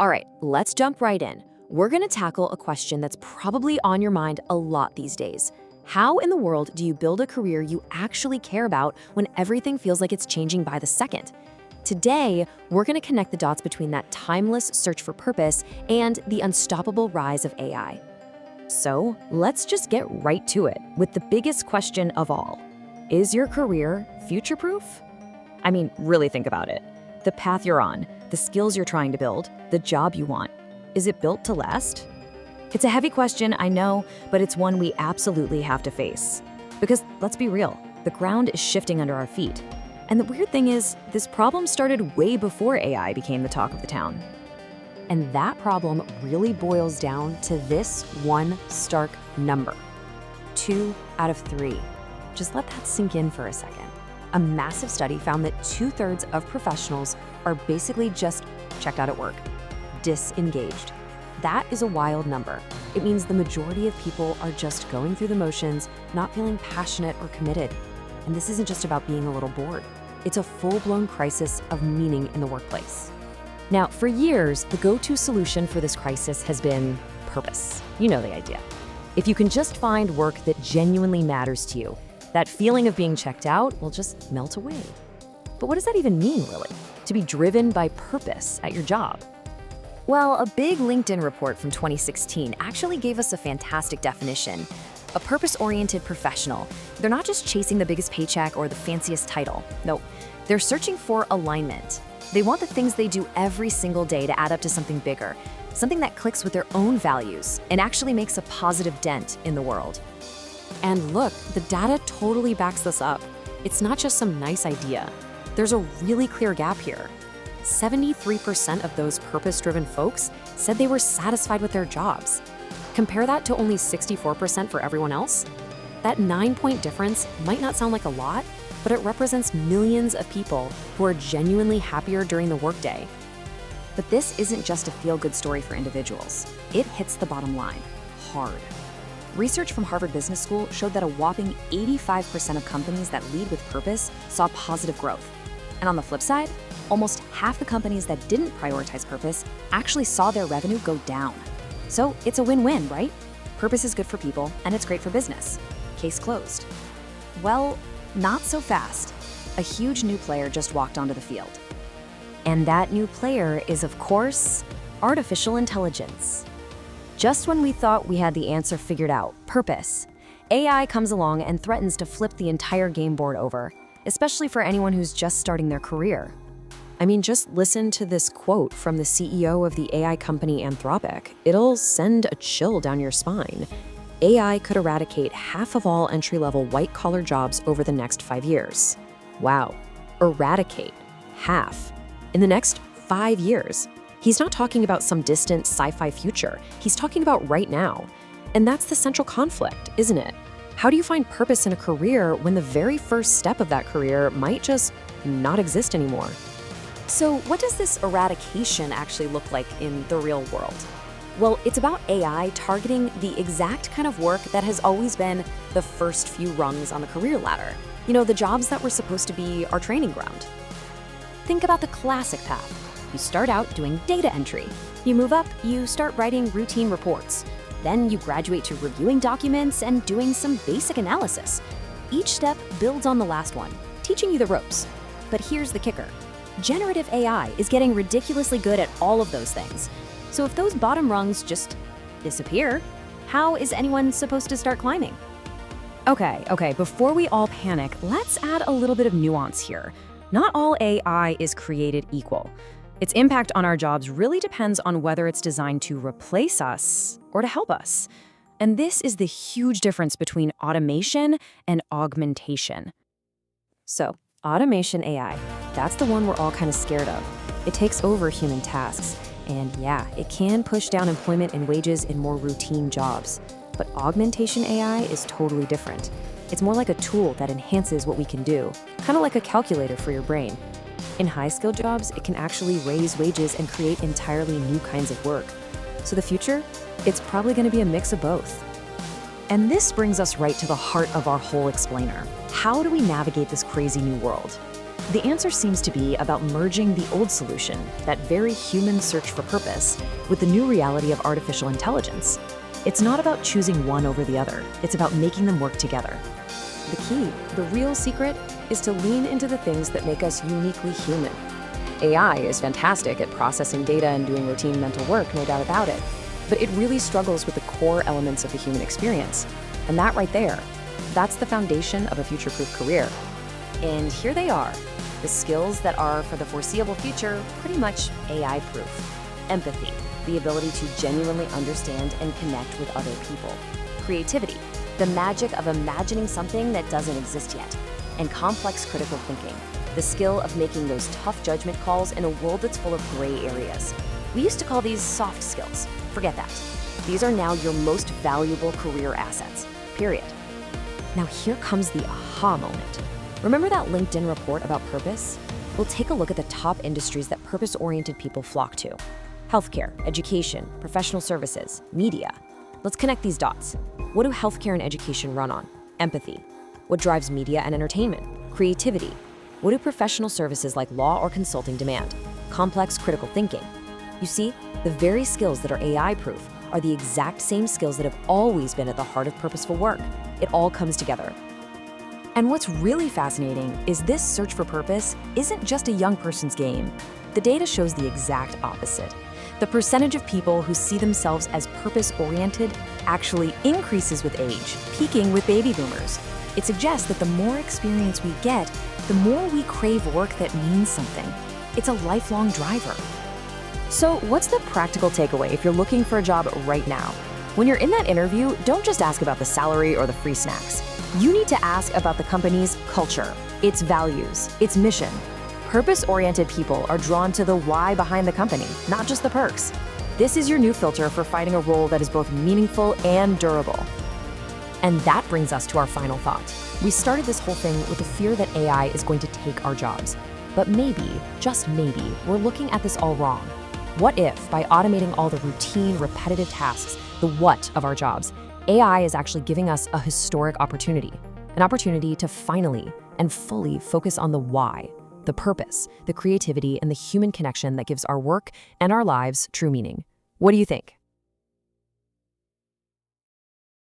All right, let's jump right in. We're going to tackle a question that's probably on your mind a lot these days. How in the world do you build a career you actually care about when everything feels like it's changing by the second? Today, we're going to connect the dots between that timeless search for purpose and the unstoppable rise of AI. So, let's just get right to it with the biggest question of all. Is your career future-proof? I mean, really think about it. The path you're on, the skills you're trying to build, the job you want. Is it built to last? It's a heavy question, I know, but it's one we absolutely have to face. Because let's be real, the ground is shifting under our feet. And the weird thing is, this problem started way before AI became the talk of the town. And that problem really boils down to this one stark number. 2 out of 3. Just let that sink in for a second. A massive study found that 2/3 of professionals are basically just checked out at work, disengaged. That is a wild number. It means the majority of people are just going through the motions, not feeling passionate or committed. And this isn't just about being a little bored. It's a full-blown crisis of meaning in the workplace. Now, for years, the go-to solution for this crisis has been purpose. You know the idea. If you can just find work that genuinely matters to you, that feeling of being checked out will just melt away. But what does that even mean, really? To be driven by purpose at your job? Well, a big LinkedIn report from 2016 actually gave us a fantastic definition. A purpose-oriented professional. They're not just chasing the biggest paycheck or the fanciest title. No, they're searching for alignment. They want the things they do every single day to add up to something bigger, something that clicks with their own values and actually makes a positive dent in the world. And look, the data totally backs this up. It's not just some nice idea. There's a really clear gap here. 73% of those purpose-driven folks said they were satisfied with their jobs. Compare that to only 64% for everyone else. That 9-point difference might not sound like a lot, but it represents millions of people who are genuinely happier during the workday. But this isn't just a feel-good story for individuals. It hits the bottom line, hard. Research from Harvard Business School showed that a whopping 85% of companies that lead with purpose saw positive growth. And on the flip side, almost half the companies that didn't prioritize purpose actually saw their revenue go down. So it's a win-win, right? Purpose is good for people, and it's great for business. Case closed. Well, not so fast. A huge new player just walked onto the field. And that new player is, of course, artificial intelligence. Just when we thought we had the answer figured out, purpose, AI comes along and threatens to flip the entire game board over, especially for anyone who's just starting their career. I mean, just listen to this quote from the CEO of the AI company Anthropic. It'll send a chill down your spine. AI could eradicate half of all entry-level white-collar jobs over the next 5 years. Wow, eradicate half in the next 5 years. He's not talking about some distant sci-fi future. He's talking about right now. And that's the central conflict, isn't it? How do you find purpose in a career when the very first step of that career might just not exist anymore? So what does this eradication actually look like in the real world? Well, it's about AI targeting the exact kind of work that has always been the first few rungs on the career ladder. You know, the jobs that were supposed to be our training ground. Think about the classic path. You start out doing data entry. You move up, you start writing routine reports. Then you graduate to reviewing documents and doing some basic analysis. Each step builds on the last one, teaching you the ropes. But here's the kicker. Generative AI is getting ridiculously good at all of those things. So if those bottom rungs just disappear, how is anyone supposed to start climbing? Okay, before we all panic, let's add a little bit of nuance here. Not all AI is created equal. Its impact on our jobs really depends on whether it's designed to replace us or to help us. And this is the huge difference between automation and augmentation. So, automation AI, that's the one we're all kind of scared of. It takes over human tasks. And yeah, it can push down employment and wages in more routine jobs. But augmentation AI is totally different. It's more like a tool that enhances what we can do, kind of like a calculator for your brain. In high-skilled jobs, it can actually raise wages and create entirely new kinds of work. So the future? It's probably going to be a mix of both. And this brings us right to the heart of our whole explainer. How do we navigate this crazy new world? The answer seems to be about merging the old solution, that very human search for purpose, with the new reality of artificial intelligence. It's not about choosing one over the other, it's about making them work together. The key, the real secret, is to lean into the things that make us uniquely human. AI is fantastic at processing data and doing routine mental work, no doubt about it, but it really struggles with the core elements of the human experience. And that right there, that's the foundation of a future-proof career. And here they are, the skills that are, for the foreseeable future, pretty much AI-proof. Empathy, the ability to genuinely understand and connect with other people. Creativity, the magic of imagining something that doesn't exist yet. And complex critical thinking, the skill of making those tough judgment calls in a world that's full of gray areas. We used to call these soft skills. Forget that. These are now your most valuable career assets, period. Now here comes the aha moment. Remember that LinkedIn report about purpose? We'll take a look at the top industries that purpose-oriented people flock to. Healthcare, education, professional services, media. Let's connect these dots. What do healthcare and education run on? Empathy. What drives media and entertainment? Creativity. What do professional services like law or consulting demand? Complex critical thinking. You see, the very skills that are AI-proof are the exact same skills that have always been at the heart of purposeful work. It all comes together. And what's really fascinating is this search for purpose isn't just a young person's game. The data shows the exact opposite. The percentage of people who see themselves as purpose-oriented actually increases with age, peaking with baby boomers. It suggests that the more experience we get, the more we crave work that means something. It's a lifelong driver. So what's the practical takeaway if you're looking for a job right now? When you're in that interview, don't just ask about the salary or the free snacks. You need to ask about the company's culture, its values, its mission. Purpose-oriented people are drawn to the why behind the company, not just the perks. This is your new filter for finding a role that is both meaningful and durable. And that brings us to our final thought. We started this whole thing with the fear that AI is going to take our jobs. But maybe, just maybe, we're looking at this all wrong. What if, by automating all the routine, repetitive tasks, the what of our jobs, AI is actually giving us a historic opportunity, an opportunity to finally and fully focus on the why, the purpose, the creativity, and the human connection that gives our work and our lives true meaning. What do you think?